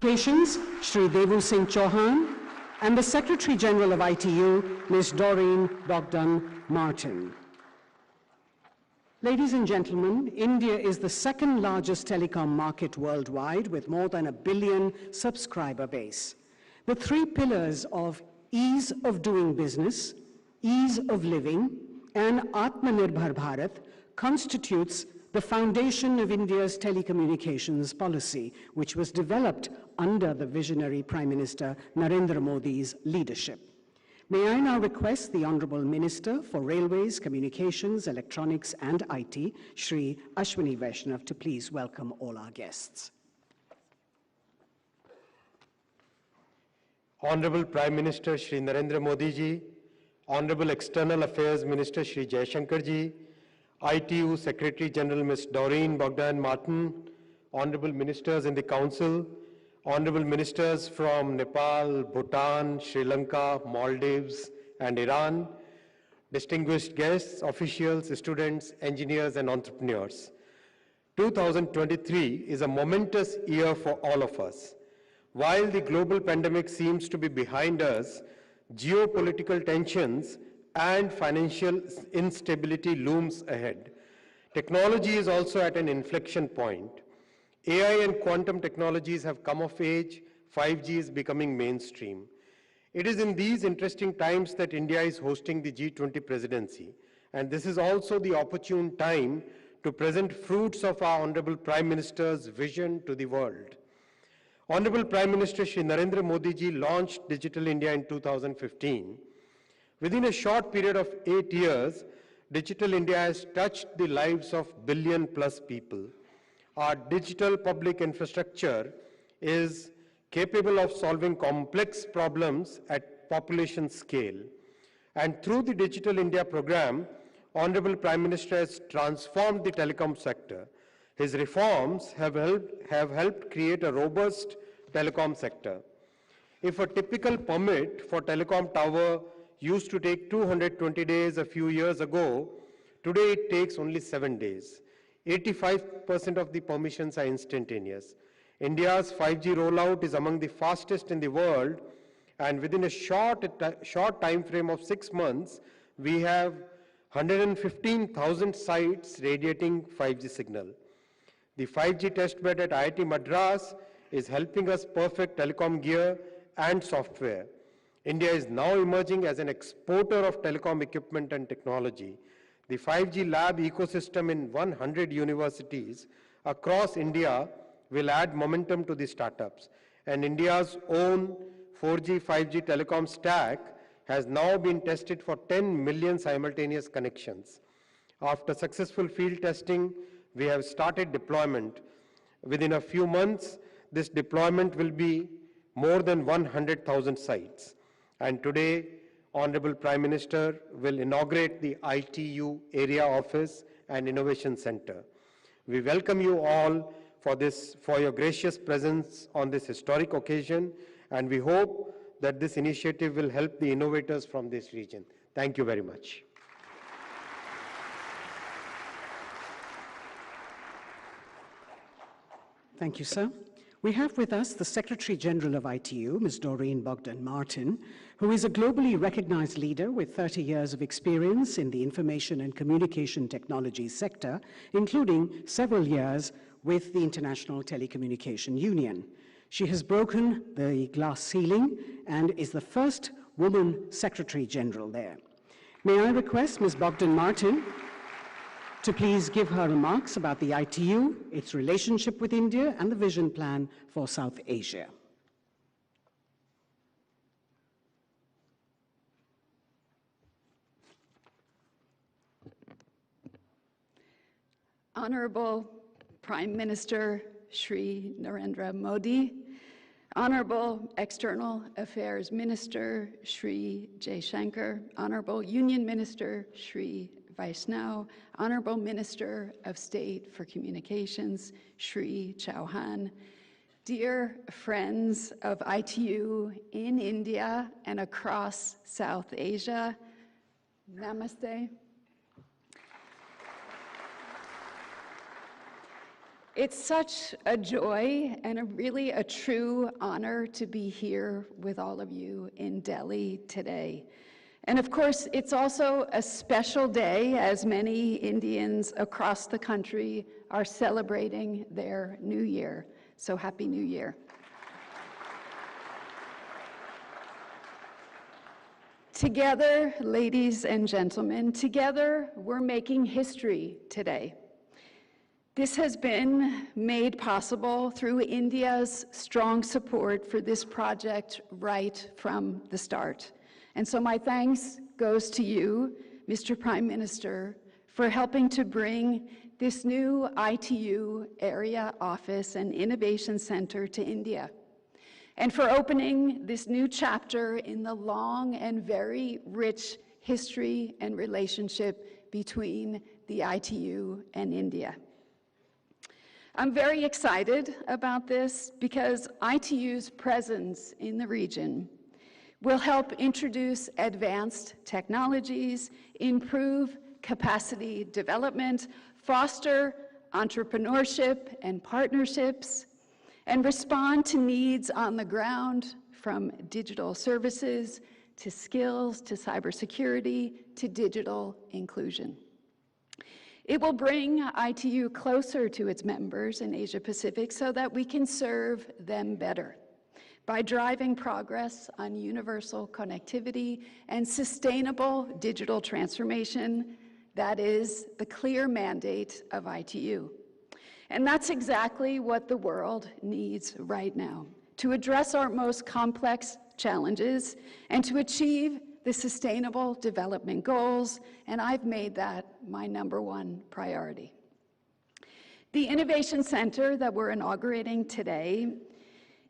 Communications, Shri Devu Singh Chauhan, and the Secretary General of ITU, Ms. Doreen Bogdan Martin. Ladies and gentlemen, India is the second largest telecom market worldwide with more than 1 billion subscriber base. The three pillars of ease of doing business, ease of living, and Atmanirbhar Bharat constitutes the foundation of India's telecommunications policy, which was developed under the visionary Prime Minister Narendra Modi's leadership. May I now request the Honorable Minister for Railways, Communications, Electronics and IT, Shri Ashwini Vaishnav, to please welcome all our guests. Honorable Prime Minister Shri Narendra Modi ji, Honorable External Affairs Minister Shri Jaishankar ji, ITU Secretary General Ms. Doreen Bogdan Martin, Honorable Ministers in the Council, Honorable Ministers from Nepal, Bhutan, Sri Lanka, Maldives, and Iran, distinguished guests, officials, students, engineers, and entrepreneurs. 2023 is a momentous year for all of us. While the global pandemic seems to be behind us, geopolitical tensions and financial instability looms ahead. Technology is also at an inflection point. AI and quantum technologies have come of age, 5G is becoming mainstream. It is in these interesting times that India is hosting the G20 presidency, and this is also the opportune time to present fruits of our Honorable Prime Minister's vision to the world. Honorable Prime Minister Shri Narendra Modi ji launched Digital India in 2015. Within a short period of 8 years, Digital India has touched the lives of billion-plus people. Our digital public infrastructure is capable of solving complex problems at population scale. And through the Digital India program, Honorable Prime Minister has transformed the telecom sector. His reforms have helped create a robust telecom sector. If a typical permit for telecom tower used to take 220 days a few years ago, today it takes only 7 days. 85% of the permissions are instantaneous. India's 5G rollout is among the fastest in the world, and within a short time frame of 6 months, we have 115,000 sites radiating 5G signal. The 5G testbed at IIT Madras is helping us perfect telecom gear and software. India is now emerging as an exporter of telecom equipment and technology. The 5G lab ecosystem in 100 universities across India will add momentum to the startups. And India's own 4G, 5G telecom stack has now been tested for 10 million simultaneous connections. After successful field testing, we have started deployment. Within a few months, this deployment will be more than 100,000 sites. And today, Honorable Prime Minister will inaugurate the ITU Area Office and Innovation Center. We welcome you all for your gracious presence on this historic occasion, and we hope that this initiative will help the innovators from this region. Thank you very much. Thank you, sir. We have with us the Secretary General of ITU, Ms. Doreen Bogdan Martin, who is a globally recognized leader with 30 years of experience in the information and communication technology sector, including several years with the International Telecommunication Union. She has broken the glass ceiling and is the first woman Secretary General there. May I request Ms. Bogdan Martin to please give her remarks about the ITU, its relationship with India, and the vision plan for South Asia. Honorable Prime Minister Shri Narendra Modi, Honorable External Affairs Minister Shri Jaishankar, Honorable Union Minister Shri Vaishnav, Honorable Minister of State for Communications, Shri Chauhan, dear friends of ITU in India and across South Asia, Namaste. It's such a joy and really a true honor to be here with all of you in Delhi today. And of course, it's also a special day as many Indians across the country are celebrating their New Year. So Happy New Year. Together, ladies and gentlemen, together we're making history today. This has been made possible through India's strong support for this project right from the start. And so my thanks goes to you, Mr. Prime Minister, for helping to bring this new ITU area office and innovation center to India, and for opening this new chapter in the long and very rich history and relationship between the ITU and India. I'm very excited about this because ITU's presence in the region will help introduce advanced technologies, improve capacity development, foster entrepreneurship and partnerships, and respond to needs on the ground, from digital services to skills to cybersecurity to digital inclusion. It will bring ITU closer to its members in Asia Pacific so that we can serve them better by driving progress on universal connectivity and sustainable digital transformation. That is the clear mandate of ITU. And that's exactly what the world needs right now to address our most complex challenges and to achieve the Sustainable Development Goals, and I've made that my #1 priority. The Innovation Center that we're inaugurating today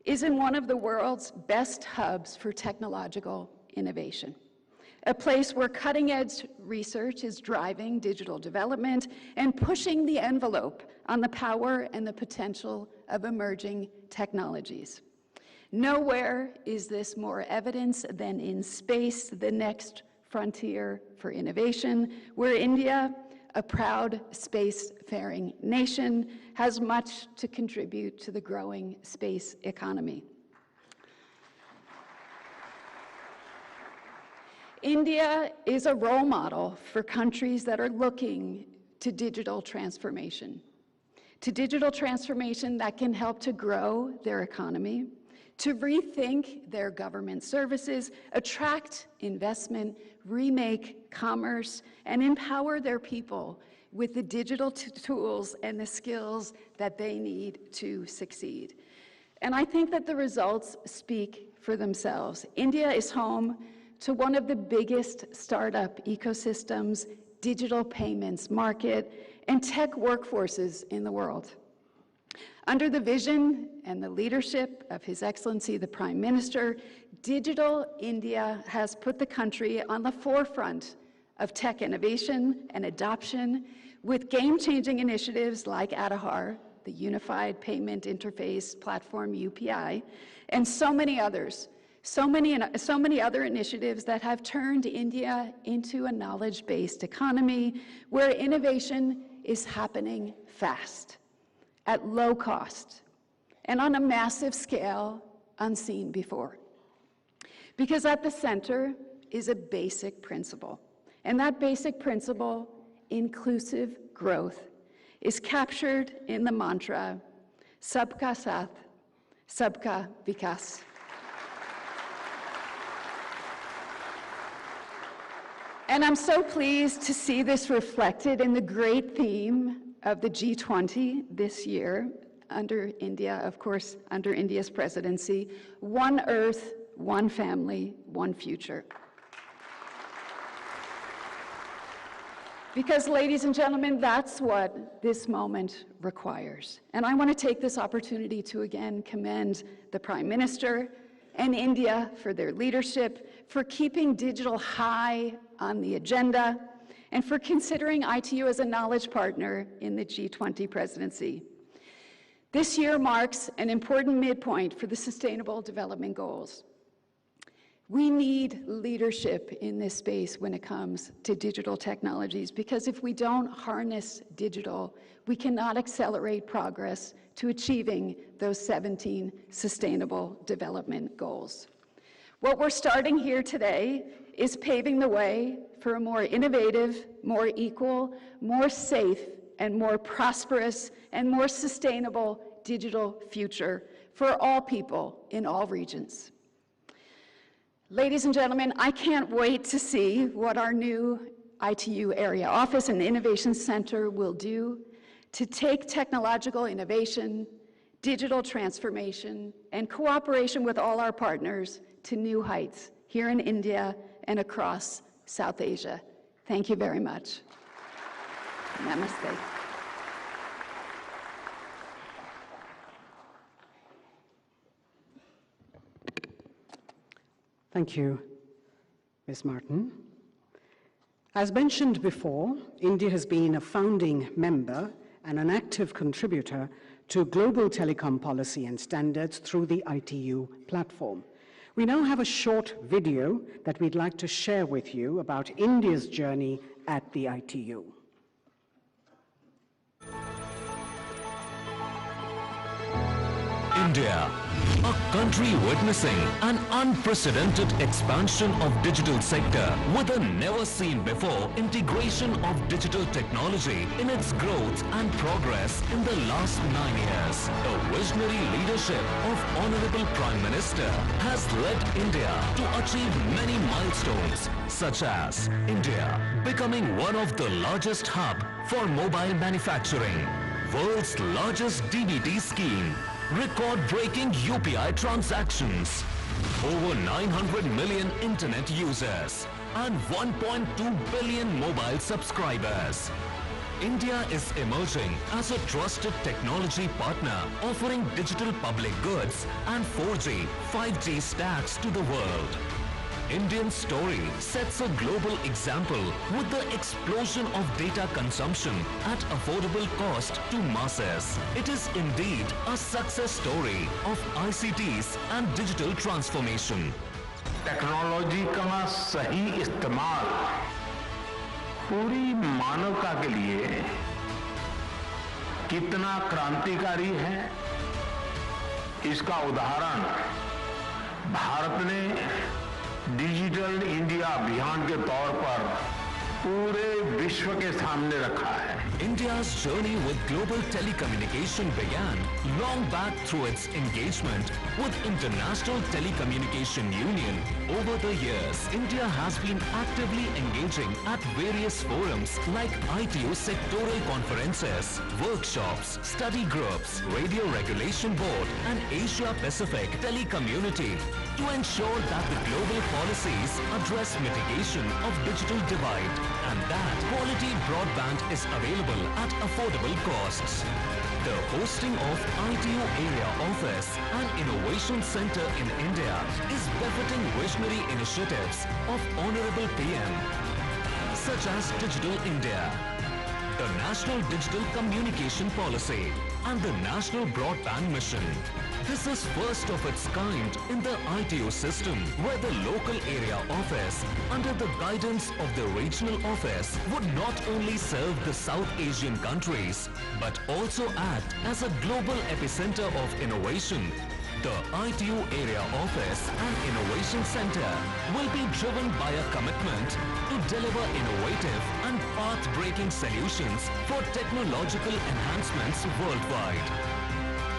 is in one of the world's best hubs for technological innovation, a place where cutting-edge research is driving digital development and pushing the envelope on the power and the potential of emerging technologies. Nowhere is this more evident than in space, the next frontier for innovation, where India, a proud spacefaring nation, has much to contribute to the growing space economy. India is a role model for countries that are looking to digital transformation that can help to grow their economy, to rethink their government services, attract investment, remake commerce, and empower their people with the digital tools and the skills that they need to succeed. And I think that the results speak for themselves. India is home to one of the biggest startup ecosystems, digital payments market, and tech workforces in the world. Under the vision and the leadership of His Excellency the Prime Minister, Digital India has put the country on the forefront of tech innovation and adoption with game-changing initiatives like Aadhaar, the Unified Payment Interface Platform UPI, and so many others. So many other initiatives that have turned India into a knowledge-based economy where innovation is happening fast, at low cost, and on a massive scale unseen before. Because at the center is a basic principle, and that basic principle, inclusive growth, is captured in the mantra, Sabka Saath, Sabka Vikas. And I'm so pleased to see this reflected in the great theme of the G20 this year, under India, of course, under India's presidency, One Earth, One Family, One Future. Because, ladies and gentlemen, that's what this moment requires. And I want to take this opportunity to again commend the Prime Minister and India for their leadership, for keeping digital high on the agenda, and for considering ITU as a knowledge partner in the G20 presidency. This year marks an important midpoint for the Sustainable Development Goals. We need leadership in this space when it comes to digital technologies, because if we don't harness digital, we cannot accelerate progress to achieving those 17 Sustainable Development Goals. What we're starting here today is paving the way for a more innovative, more equal, more safe, and more prosperous and more sustainable digital future for all people in all regions. Ladies and gentlemen, I can't wait to see what our new ITU Area Office and Innovation Center will do to take technological innovation, digital transformation, and cooperation with all our partners to new heights here in India and across South Asia. Thank you very much. Namaste. Thank you, Ms. Martin. As mentioned before, India has been a founding member and an active contributor to global telecom policy and standards through the ITU platform. We now have a short video that we'd like to share with you about India's journey at the ITU. India, a country witnessing an unprecedented expansion of digital sector with a never-seen-before integration of digital technology in its growth and progress in the last 9 years. The visionary leadership of Honorable Prime Minister has led India to achieve many milestones, such as India becoming one of the largest hub for mobile manufacturing, world's largest DBT scheme, record-breaking UPI transactions, over 900 million internet users, and 1.2 billion mobile subscribers. India is emerging as a trusted technology partner, offering digital public goods and 4G, 5G stacks to the world. Indian story sets a global example with the explosion of data consumption at affordable cost to masses. It is indeed a success story of ICTs and digital transformation. Technology का सही इस्तेमाल पूरी मानवता के लिए कितना क्रांतिकारी है, इसका उदाहरण भारत ने डिजिटल इंडिया अभियान के तौर पर पूरे विश्व के सामने रखा है. India's journey with global telecommunication began long back through its engagement with International Telecommunication Union. Over the years, India has been actively engaging at various forums like ITU sectoral conferences, workshops, study groups, Radio Regulation Board, and Asia Pacific Telecommunity to ensure that the global policies address mitigation of digital divide and that quality broadband is available at affordable costs. The hosting of ITU Area Office and Innovation Center in India is befitting visionary initiatives of Honorable PM, such as Digital India, the National Digital Communication Policy, and the National Broadband Mission. This is first of its kind in the ITU system, where the local area office, under the guidance of the regional office, would not only serve the South Asian countries, but also act as a global epicenter of innovation. The ITU Area Office and Innovation Center will be driven by a commitment to deliver innovative and path-breaking solutions for technological enhancements worldwide.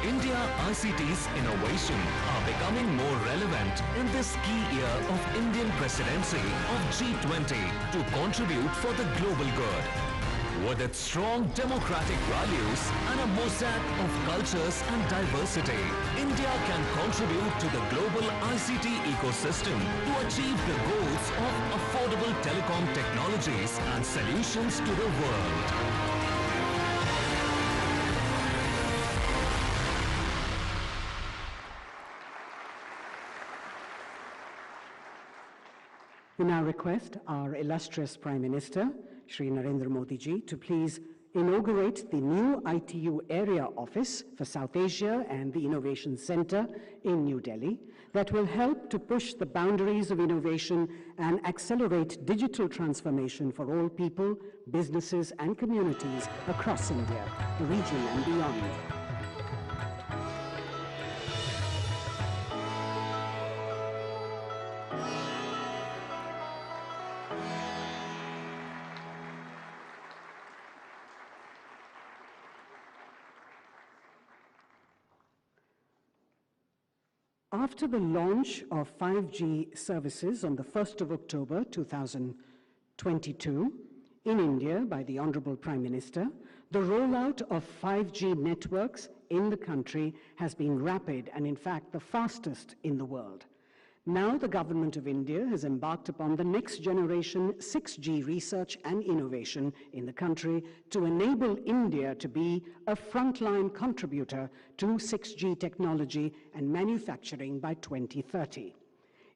India ICT's innovation are becoming more relevant in this key year of Indian presidency of G20 to contribute for the global good. With its strong democratic values and a mosaic of cultures and diversity, India can contribute to the global ICT ecosystem to achieve the goals of affordable telecom technologies and solutions to the world. We now request our illustrious Prime Minister, Shri Narendra Modi ji, to please inaugurate the new ITU Area Office for South Asia and the Innovation Center in New Delhi that will help to push the boundaries of innovation and accelerate digital transformation for all people, businesses, and communities across India, the region, and beyond. After the launch of 5G services on the 1st of October 2022 in India by the Honorable Prime Minister, the rollout of 5G networks in the country has been rapid and in fact the fastest in the world. Now the Government of India has embarked upon the next generation 6G research and innovation in the country to enable India to be a frontline contributor to 6G technology and manufacturing by 2030.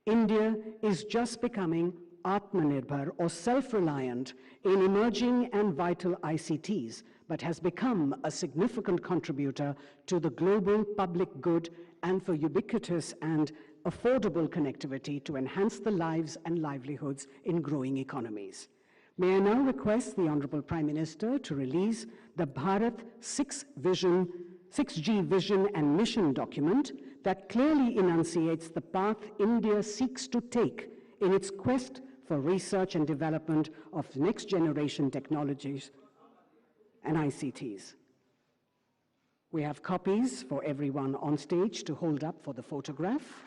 India is just becoming Atmanirbhar or self-reliant in emerging and vital ICTs, but has become a significant contributor to the global public good and for ubiquitous and affordable connectivity to enhance the lives and livelihoods in growing economies. May I now request the Honorable Prime Minister to release the Bharat 6G Vision and Mission document that clearly enunciates the path India seeks to take in its quest for research and development of next generation technologies and ICTs. We have copies for everyone on stage to hold up for the photograph.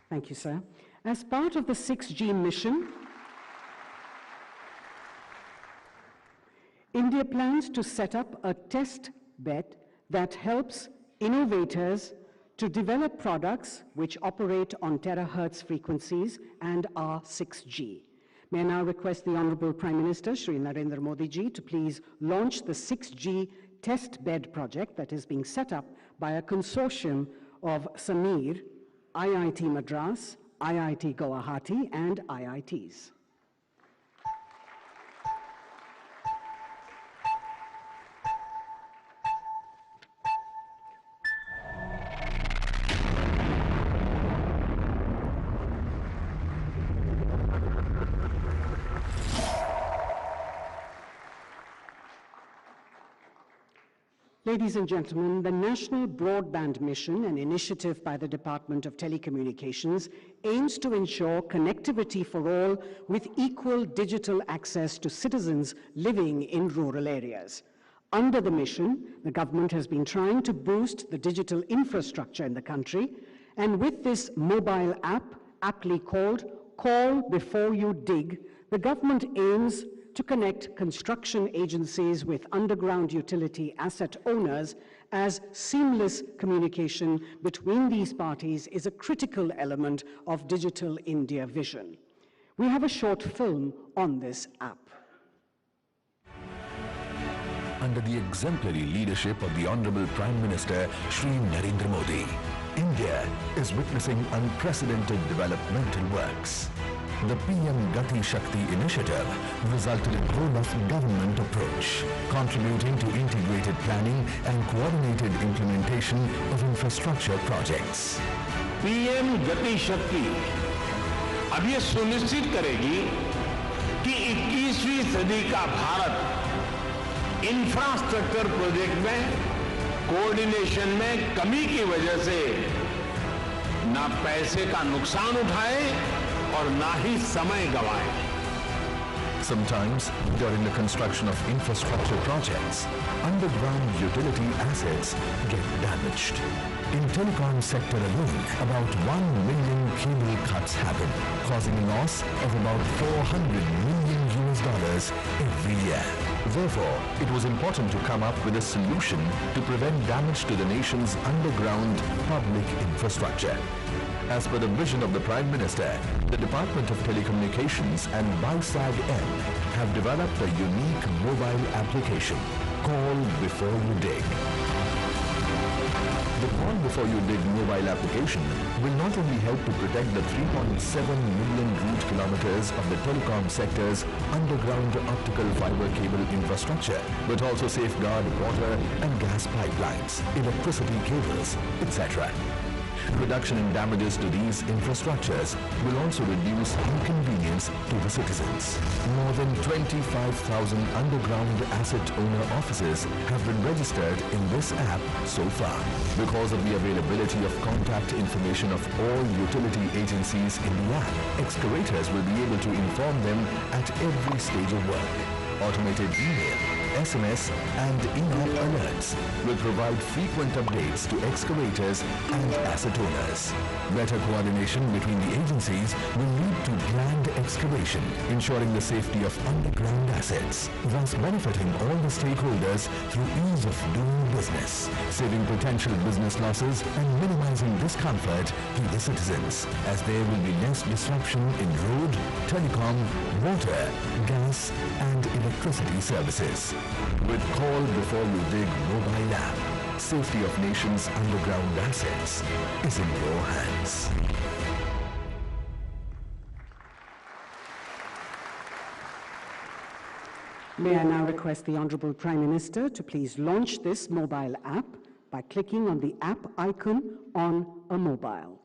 Thank you, sir. As part of the 6G mission, India plans to set up a test bed that helps innovators to develop products which operate on terahertz frequencies and are 6G. May I now request the Honorable Prime Minister, Shri Narendra Modi ji, to please launch the 6G test bed project that is being set up by a consortium of Samir, IIT Madras, IIT Guwahati, and IITs. Ladies and gentlemen, the National Broadband Mission, an initiative by the Department of Telecommunications, aims to ensure connectivity for all with equal digital access to citizens living in rural areas. Under the mission, the government has been trying to boost the digital infrastructure in the country, and with this mobile app, aptly called Call Before You Dig, the government aims to connect construction agencies with underground utility asset owners, as seamless communication between these parties is a critical element of Digital India vision. We have a short film on this app. Under the exemplary leadership of the Honorable Prime Minister, Shri Narendra Modi, India is witnessing unprecedented developmental works. The PM Gati Shakti initiative resulted in a whole-of-government approach, contributing to integrated planning and coordinated implementation of infrastructure projects. PM Gati Shakti अब ये सुनिश्चित करेगी कि 21वीं सदी का Bharat infrastructure project में coordination में कमी की वजह से ना पैसे का नुकसान उठाए और ना ही समय गवाए. Sometimes, during the construction of infrastructure projects, underground utility assets get damaged. In telecom sector alone, about 1 million cable cuts happen, causing a loss of about $400 million every year. Therefore, it was important to come up with a solution to prevent damage to the nation's underground public infrastructure. As per the vision of the Prime Minister, the Department of Telecommunications and BISAG-M have developed a unique mobile application, Call Before You Dig. The Call Before You Dig mobile application will not only help to protect the 3.7 million route kilometers of the telecom sector's underground optical fiber cable infrastructure, but also safeguard water and gas pipelines, electricity cables, etc. Reduction in damages to these infrastructures will also reduce inconvenience to the citizens. More than 25,000 underground asset owner offices have been registered in this app so far. Because of the availability of contact information of all utility agencies in the app, excavators will be able to inform them at every stage of work. Automated email, SMS and in-app alerts will provide frequent updates to excavators and asset owners. Better coordination between the agencies will lead to planned excavation, ensuring the safety of underground assets, thus benefiting all the stakeholders through ease of doing business, saving potential business losses and minimizing discomfort to the citizens, as there will be less disruption in road, telecom, water, gas and electricity services. With Call Before You Dig mobile app, safety of nation's underground assets is in your hands. May I now request the Honorable Prime Minister to please launch this mobile app by clicking on the app icon on a mobile.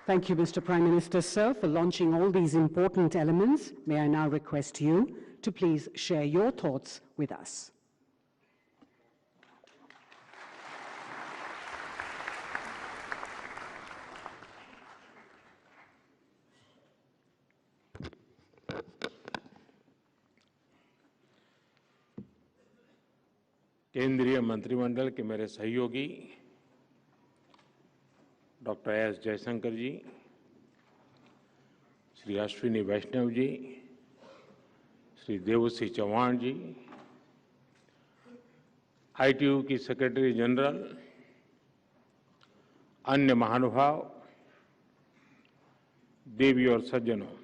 Thank you, Mr. Prime Minister, sir, for launching all these important elements. May I now request you to please share your thoughts with us. केंद्रीय मंत्रिमंडल के मेरे सहयोगी doctor S Jaishankar जी, श्री अश्विनी वैष्णव जी, श्री देवश्री चौहान जी, ITU की secretary general, अन्य महानुभाव, देवी और सज्जनों,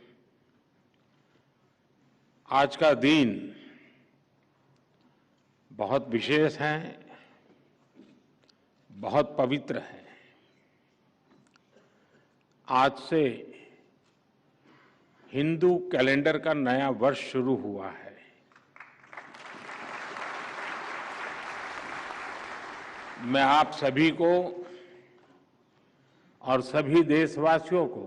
आज का दिन बहुत विशेष है, बहुत पवित्र है। आज से हिंदू कैलेंडर का नया वर्ष शुरू हुआ है। मैं आप सभी को और सभी देशवासियों को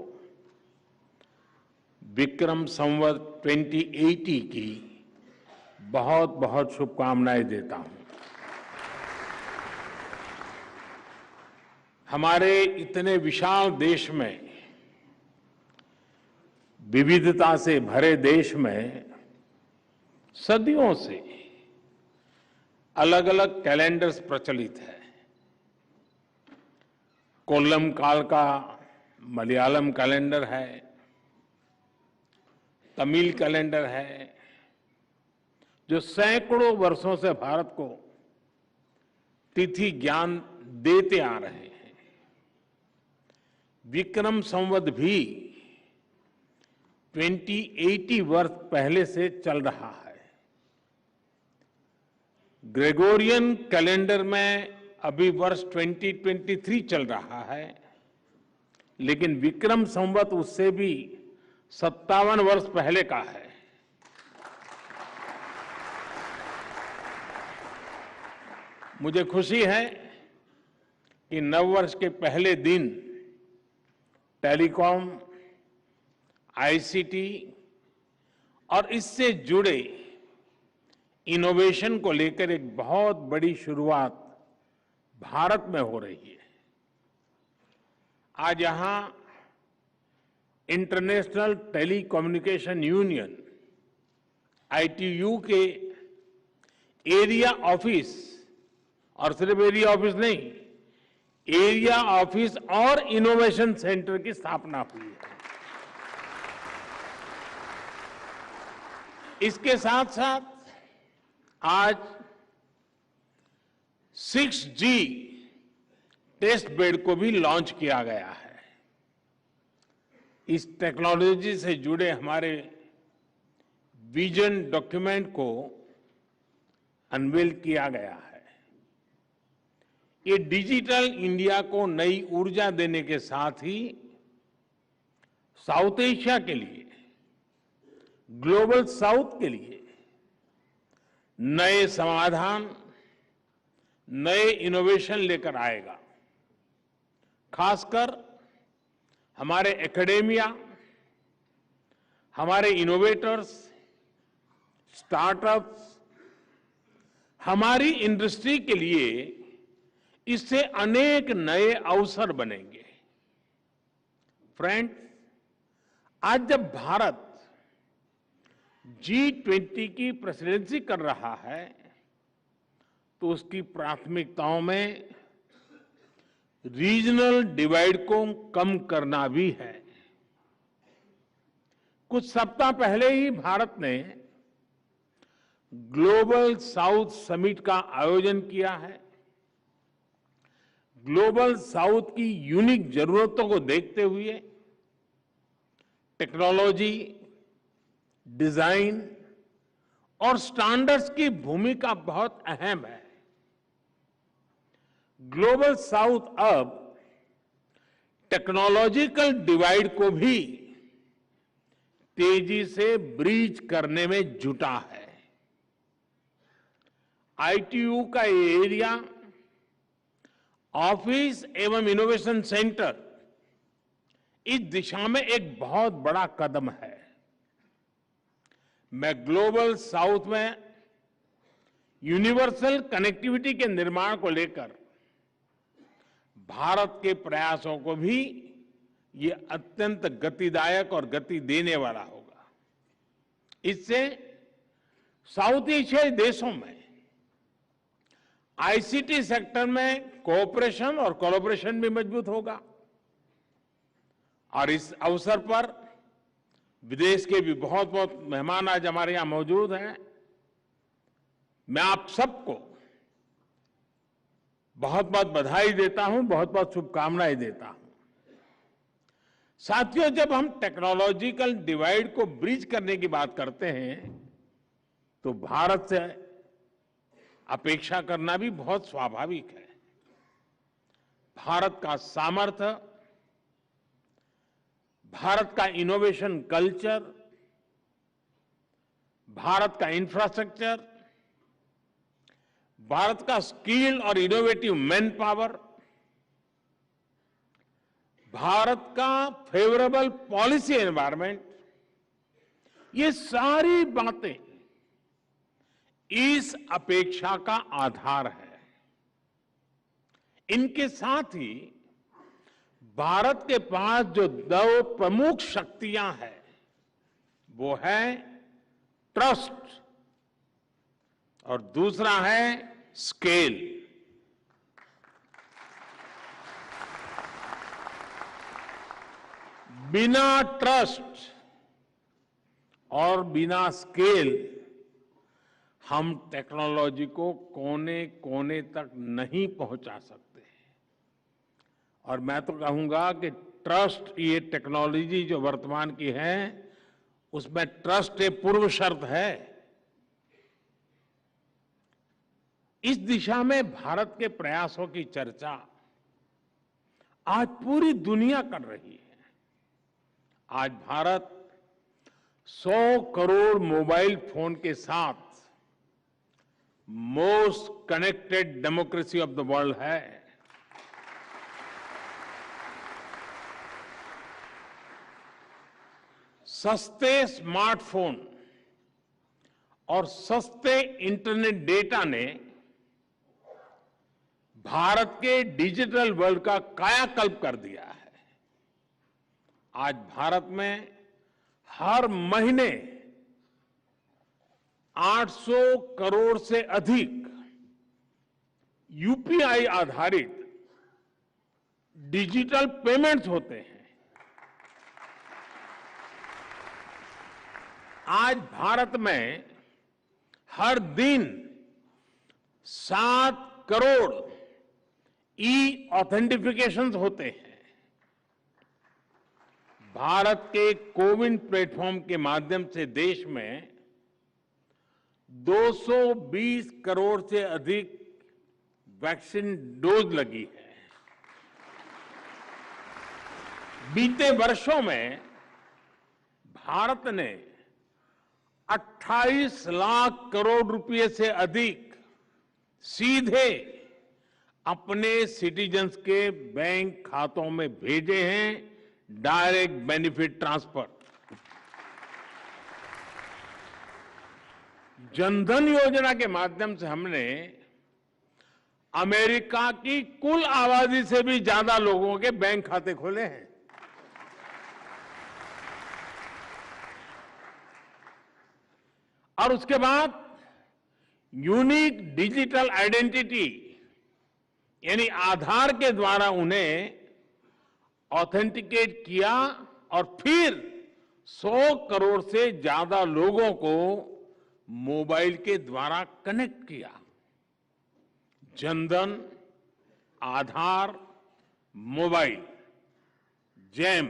विक्रम संवत 2080 की बहुत बहुत शुभकामनाएं देता हूं। हमारे इतने विशाल देश में, विविधता से भरे देश में सदियों से अलग अलग कैलेंडर्स प्रचलित है। कोल्लम काल का मलयालम कैलेंडर है, तमिल कैलेंडर है, जो सैकड़ों वर्षों से भारत को तिथि ज्ञान देते आ रहे हैं। विक्रम संवत भी 2080 वर्ष पहले से चल रहा है। ग्रेगोरियन कैलेंडर में अभी वर्ष 2023 चल रहा है, लेकिन विक्रम संवत उससे भी 57 वर्ष पहले का है। मुझे खुशी है कि नववर्ष के पहले दिन टेलीकॉम, ICT और इससे जुड़े इनोवेशन को लेकर एक बहुत बड़ी शुरुआत भारत में हो रही है। आज यहां इंटरनेशनल टेलीकम्युनिकेशन यूनियन ITU के एरिया ऑफिस और सिर्फ एरिया ऑफिस नहीं, एरिया ऑफिस और इनोवेशन सेंटर की स्थापना हुई है। इसके साथ साथ आज 6G टेस्ट बेड को भी लॉन्च किया गया है। इस टेक्नोलॉजी से जुड़े हमारे विजन डॉक्यूमेंट को अनवील किया गया है। ये डिजिटल इंडिया को नई ऊर्जा देने के साथ ही साउथ एशिया के लिए, ग्लोबल साउथ के लिए नए समाधान, नए इनोवेशन लेकर आएगा। खासकर हमारे एकेडेमिया, हमारे इनोवेटर्स, स्टार्टअप्स, हमारी इंडस्ट्री के लिए इससे अनेक नए अवसर बनेंगे। फ्रेंड्स, आज जब भारत G20 की प्रेसिडेंसी कर रहा है, तो उसकी प्राथमिकताओं में रीजनल डिवाइड को कम करना भी है। कुछ सप्ताह पहले ही भारत ने ग्लोबल साउथ समिट का आयोजन किया है। ग्लोबल साउथ की यूनिक जरूरतों को देखते हुए टेक्नोलॉजी, डिजाइन और स्टैंडर्ड्स की भूमिका बहुत अहम है। ग्लोबल साउथ अब टेक्नोलॉजिकल डिवाइड को भी तेजी से ब्रीच करने में जुटा है। ITU का ये एरिया ऑफिस एवं इनोवेशन सेंटर इस दिशा में एक बहुत बड़ा कदम है। मैं ग्लोबल साउथ में यूनिवर्सल कनेक्टिविटी के निर्माण को लेकर भारत के प्रयासों को भी ये अत्यंत गतिदायक और गति देने वाला होगा। इससे साउथ एशियाई देशों में ICT सेक्टर में कोऑपरेशन और कोलैबोरेशन भी मजबूत होगा। और इस अवसर पर विदेश के भी बहुत बहुत मेहमान आज हमारे यहां मौजूद हैं। मैं आप सबको बहुत बहुत बधाई देता हूं, बहुत बहुत शुभकामनाएं देता हूं। साथियों, जब हम टेक्नोलॉजिकल डिवाइड को ब्रिज करने की बात करते हैं, तो भारत से अपेक्षा करना भी बहुत स्वाभाविक है। भारत का सामर्थ्य, भारत का इनोवेशन कल्चर, भारत का इंफ्रास्ट्रक्चर, भारत का स्किल और इनोवेटिव मैन पावर, भारत का फेवरेबल पॉलिसी एनवायरनमेंट, ये सारी बातें इस अपेक्षा का आधार है। इनके साथ ही भारत के पास जो दो प्रमुख शक्तियां हैं, वो है ट्रस्ट और दूसरा है स्केल। बिना ट्रस्ट और बिना स्केल हम टेक्नोलॉजी को कोने कोने तक नहीं पहुंचा सकते। और मैं तो कहूंगा कि ट्रस्ट, ये टेक्नोलॉजी जो वर्तमान की है, उसमें ट्रस्ट एक पूर्व शर्त है। इस दिशा में भारत के प्रयासों की चर्चा आज पूरी दुनिया कर रही है। आज भारत 100 करोड़ मोबाइल फोन के साथ most connected democracy of the world है। सस्ते स्मार्टफोन और सस्ते इंटरनेट डेटा ने भारत के डिजिटल वर्ल्ड का कायाकल्प कर दिया है। आज भारत में हर महीने 800 करोड़ से अधिक यूपीआई आधारित डिजिटल पेमेंट्स होते हैं। आज भारत में हर दिन 7 करोड़ ई ऑथेंटिफिकेशंस होते हैं। भारत के कोविन प्लेटफॉर्म के माध्यम से देश में 220 करोड़ से अधिक वैक्सीन डोज लगी है। बीते वर्षों में भारत ने 28 लाख करोड़ रुपए से अधिक सीधे अपने सिटीजन्स के बैंक खातों में भेजे हैं, डायरेक्ट बेनिफिट ट्रांसफर। जनधन योजना के माध्यम से हमने अमेरिका की कुल आबादी से भी ज्यादा लोगों के बैंक खाते खोले हैं। और उसके बाद यूनिक डिजिटल आइडेंटिटी यानी आधार के द्वारा उन्हें ऑथेंटिकेट किया और फिर 100 करोड़ से ज्यादा लोगों को मोबाइल के द्वारा कनेक्ट किया। जनधन, आधार, मोबाइल, जैम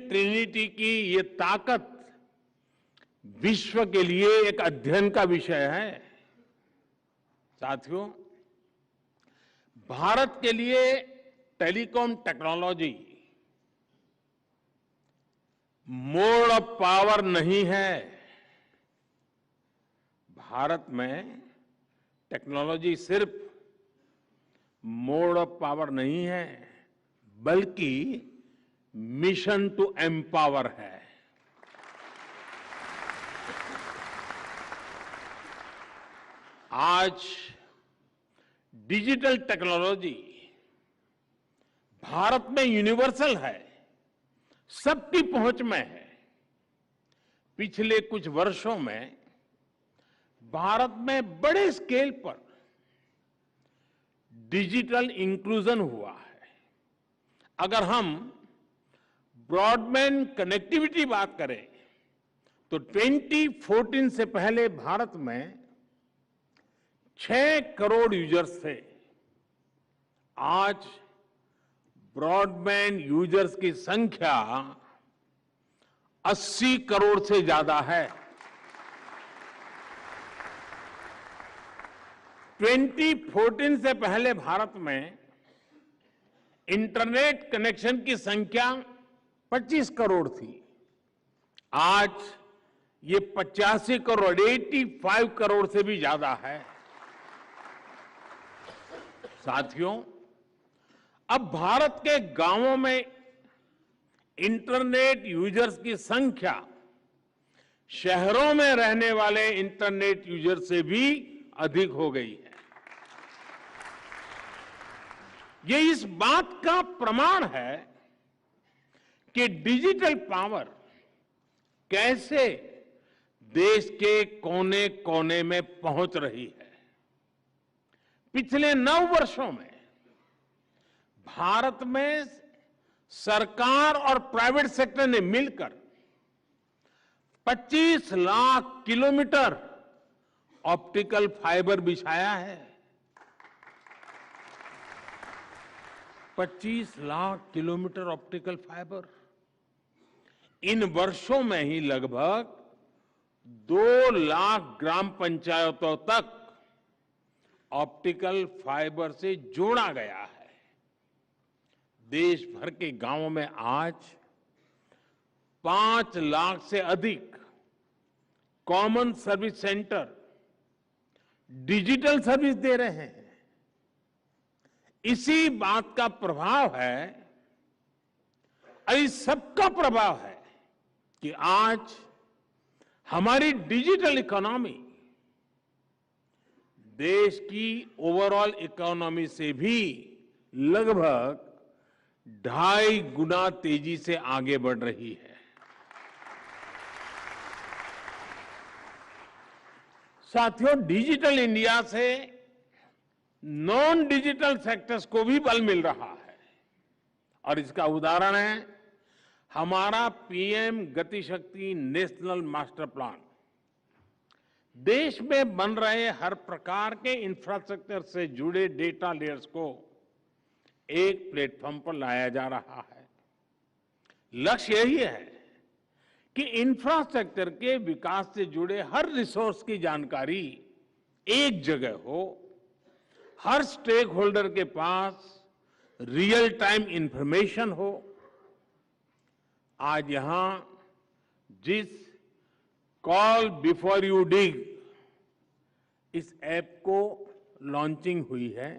ट्रिनिटी की ये ताकत विश्व के लिए एक अध्ययन का विषय है। साथियों, भारत के लिए telecom technology mode of power नहीं है। भारत में टेक्नोलॉजी सिर्फ मोड ऑफ पावर नहीं है, बल्कि मिशन टू एम्पावर है। आज डिजिटल टेक्नोलॉजी भारत में यूनिवर्सल है, सबकी पहुंच में है। पिछले कुछ वर्षों में भारत में बड़े स्केल पर डिजिटल इंक्लूजन हुआ है। अगर हम ब्रॉडबैंड कनेक्टिविटी बात करें तो 2014 से पहले भारत में 6 करोड़ यूजर्स थे। आज ब्रॉडबैंड यूजर्स की संख्या 80 करोड़ से ज्यादा है। 2014 से पहले भारत में इंटरनेट कनेक्शन की संख्या 25 करोड़ थी। आज ये 85 करोड़ 85 करोड़ से भी ज्यादा है। साथियों, अब भारत के गांवों में इंटरनेट यूजर्स की संख्या शहरों में रहने वाले इंटरनेट यूजर से भी अधिक हो गई है। ये इस बात का प्रमाण है कि डिजिटल पावर कैसे देश के कोने कोने में पहुंच रही है। पिछले 9 वर्षों में भारत में सरकार और प्राइवेट सेक्टर ने मिलकर 25 लाख किलोमीटर ऑप्टिकल फाइबर बिछाया है। 25 लाख किलोमीटर ऑप्टिकल फाइबर। इन वर्षों में ही लगभग 2 लाख ग्राम पंचायतों तक ऑप्टिकल फाइबर से जोड़ा गया है। देश भर के गांवों में आज 5 लाख से अधिक common service centre digital service दे रहे हैं। इसी बात का प्रभाव है और इस सबका प्रभाव है कि आज हमारी डिजिटल इकोनॉमी देश की ओवरऑल इकोनॉमी से भी लगभग 2.5 गुना तेजी से आगे बढ़ रही है। साथियों, डिजिटल इंडिया से नॉन डिजिटल सेक्टर्स को भी बल मिल रहा है और इसका उदाहरण है हमारा पीएम गति शक्ति नेशनल मास्टर प्लान। देश में बन रहे हर प्रकार के इंफ्रास्ट्रक्चर से जुड़े डेटा लेयर्स को एक प्लेटफॉर्म पर लाया जा रहा है। लक्ष्य यही है कि इंफ्रास्ट्रक्चर के विकास से जुड़े हर रिसोर्स की जानकारी एक जगह हो, हर स्टेक होल्डर के पास रियल टाइम इंफॉर्मेशन हो। आज यहां जिस कॉल बिफोर यू डिग इस ऐप को लॉन्चिंग हुई है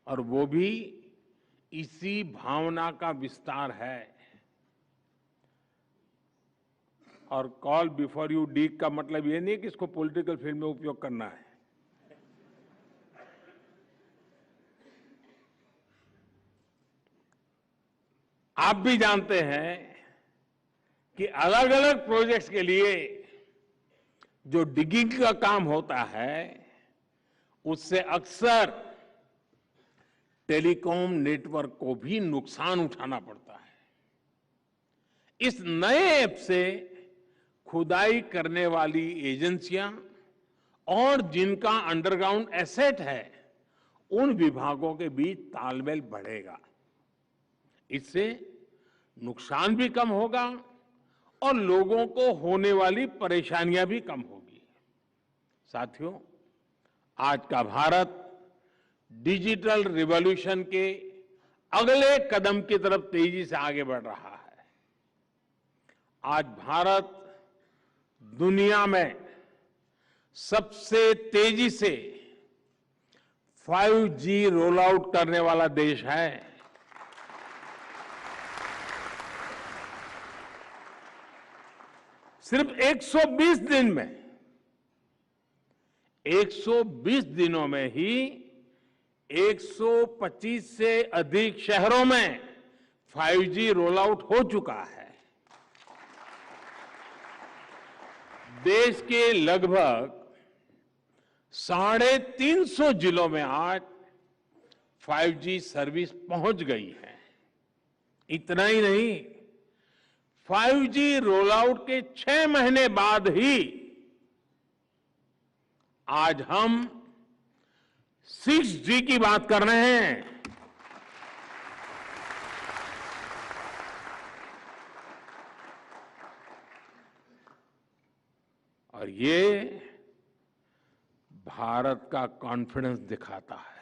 और वो भी इसी भावना का विस्तार है। और कॉल बिफोर यू डिग का मतलब ये नहीं कि इसको पॉलिटिकल फील्ड में उपयोग करना है। आप भी जानते हैं कि अलग अलग प्रोजेक्ट्स के लिए जो डिगिंग का काम होता है उससे अक्सर टेलीकॉम नेटवर्क को भी नुकसान उठाना पड़ता है। इस नए ऐप से खुदाई करने वाली एजेंसियां और जिनका अंडरग्राउंड एसेट है उन विभागों के बीच तालमेल बढ़ेगा। इससे नुकसान भी कम होगा और लोगों को होने वाली परेशानियां भी कम होगी। साथियों, आज का भारत डिजिटल रिवॉल्यूशन के अगले कदम की तरफ तेजी से आगे बढ़ रहा है। आज भारत दुनिया में सबसे तेजी से 5G रोल आउट करने वाला देश है। सिर्फ 120 दिन में 120 दिनों में ही 125 से अधिक शहरों में 5G रोल आउट हो चुका है। देश के लगभग 350 जिलों में आज 5G सर्विस पहुंच गई है। इतना ही नहीं, 5G रोल आउट के 6 महीने बाद ही आज हम 6G की बात कर रहे हैं। और ये भारत का कॉन्फिडेंस दिखाता है।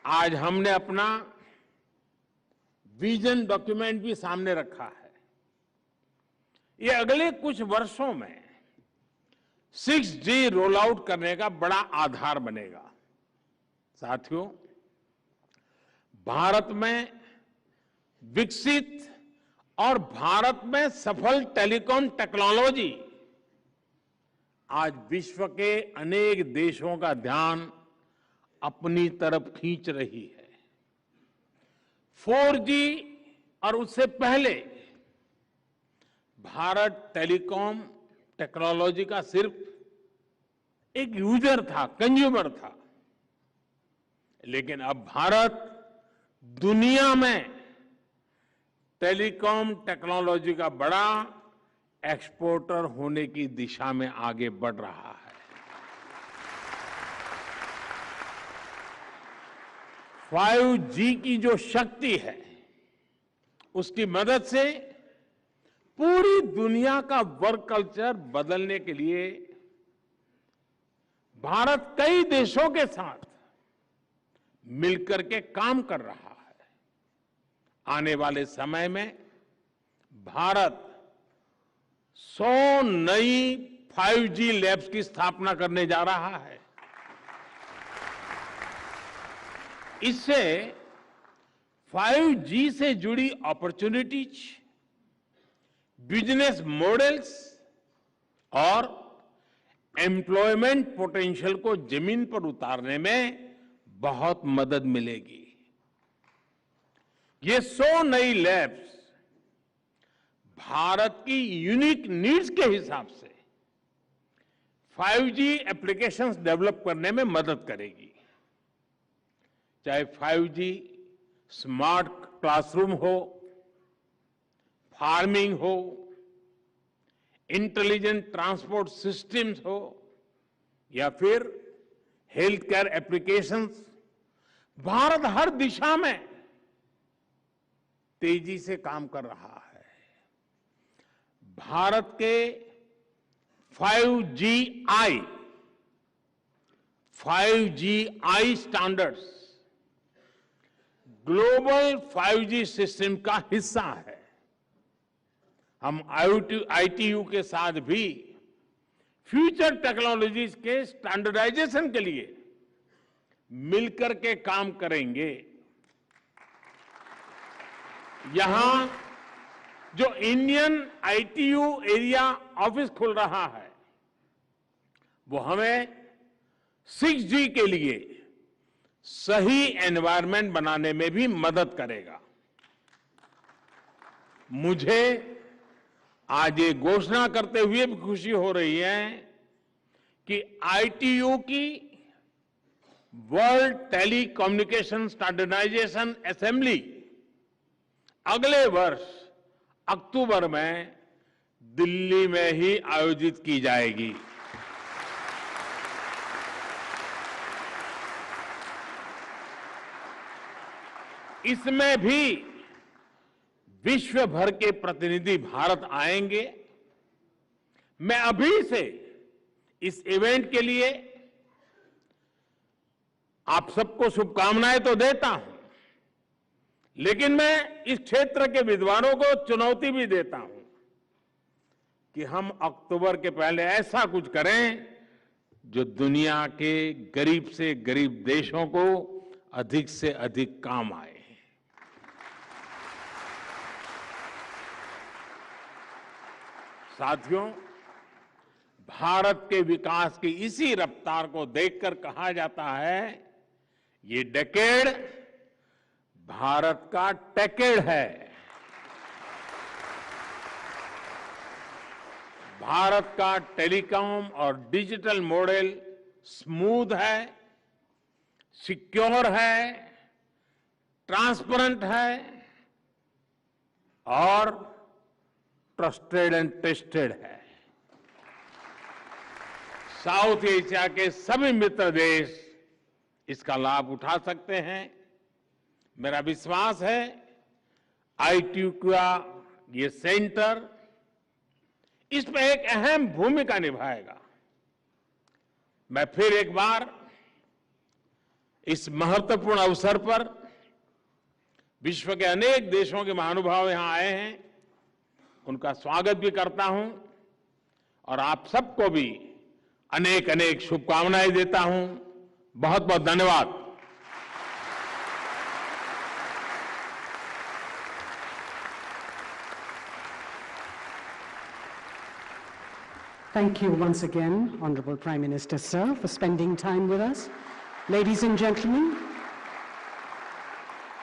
आज हमने अपना विजन डॉक्यूमेंट भी सामने रखा है। ये अगले कुछ वर्षों में 6G रोल आउट करने का बड़ा आधार बनेगा। साथियों, भारत में विकसित और भारत में सफल टेलीकॉम टेक्नोलॉजी आज विश्व के अनेक देशों का ध्यान अपनी तरफ खींच रही है। 4G और उससे पहले भारत टेलीकॉम टेक्नोलॉजी का सिर्फ एक यूजर था, कंज्यूमर था। लेकिन अब भारत दुनिया में टेलीकॉम टेक्नोलॉजी का बड़ा एक्सपोर्टर होने की दिशा में आगे बढ़ रहा है। 5G की जो शक्ति है उसकी मदद से पूरी दुनिया का वर्क कल्चर बदलने के लिए भारत कई देशों के साथ मिलकर के काम कर रहा है। आने वाले समय में भारत 100 नई 5G लैब्स की स्थापना करने जा रहा है। इससे 5G से जुड़ी अपॉर्चुनिटीज, बिजनेस मॉडल्स और एम्प्लॉयमेंट पोटेंशियल को जमीन पर उतारने में बहुत मदद मिलेगी। ये 100 नई लैब्स भारत की यूनिक नीड्स के हिसाब से 5G एप्लीकेशंस डेवलप करने में मदद करेगी। चाहे 5G स्मार्ट क्लासरूम हो, फार्मिंग हो, इंटेलिजेंट ट्रांसपोर्ट सिस्टम्स हो या फिर हेल्थ केयर एप्लीकेशंस, भारत हर दिशा में तेजी से काम कर रहा है। भारत के 5GI standards global 5G system का हिस्सा है। हम ITU के साथ भी फ्यूचर टेक्नोलॉजीज के स्टैंडर्डाइजेशन के लिए मिलकर के काम करेंगे। यहां जो इंडियन ITU एरिया ऑफिस खुल रहा है, वो हमें 6G के लिए सही एनवायरनमेंट बनाने में भी मदद करेगा। मुझे आज ये घोषणा करते हुए भी खुशी हो रही है कि ITU की वर्ल्ड टेलीकम्युनिकेशन स्टैंडर्डाइजेशन असेंबली अगले वर्ष अक्टूबर में दिल्ली में ही आयोजित की जाएगी। इसमें भी विश्व भर के प्रतिनिधि भारत आएंगे। मैं अभी से इस इवेंट के लिए आप सबको शुभकामनाएं तो देता हूं, लेकिन मैं इस क्षेत्र के विद्वानों को चुनौती भी देता हूं कि हम अक्टूबर के पहले ऐसा कुछ करें जो दुनिया के गरीब से गरीब देशों को अधिक से अधिक काम आए। साथियों, भारत के विकास की इसी रफ्तार को देखकर कहा जाता है, ये डेकेड भारत का टेकेड है। भारत का टेलीकॉम और डिजिटल मॉडल स्मूथ है, सिक्योर है, ट्रांसपेरेंट है और ट्रस्टेड एंड टेस्टेड है। साउथ एशिया के सभी मित्र देश इसका लाभ उठा सकते हैं। मेरा विश्वास है ITU का ये सेंटर इसमें एक अहम भूमिका निभाएगा। मैं फिर एक बार इस महत्वपूर्ण अवसर पर विश्व के अनेक देशों के महानुभाव यहां आए हैं, उनका स्वागत भी करता हूं और आप सबको भी अनेक अनेक शुभकामनाएं देता हूं। बहुत बहुत धन्यवाद। Thank you once again, Honorable Prime Minister, sir, for spending time with us. Ladies and gentlemen,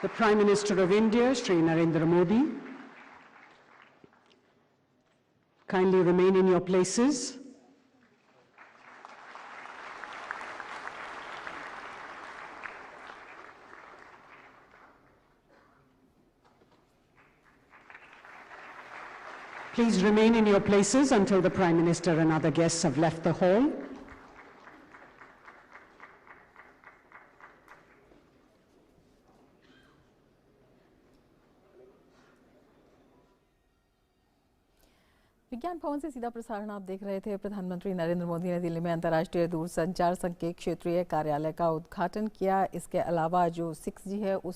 the Prime Minister of India, Shri Narendra Modi, kindly remain in your places. Please remain in your places until the Prime Minister and other guests have left the hall. विज्ञान भवन से सीधा प्रसारण आप देख रहे थे। प्रधानमंत्री नरेंद्र मोदी ने दिल्ली में अंतर्राष्ट्रीय दूरसंचार संघ के क्षेत्रीय कार्यालय का उद्घाटन किया। इसके अलावा जो 6G है उस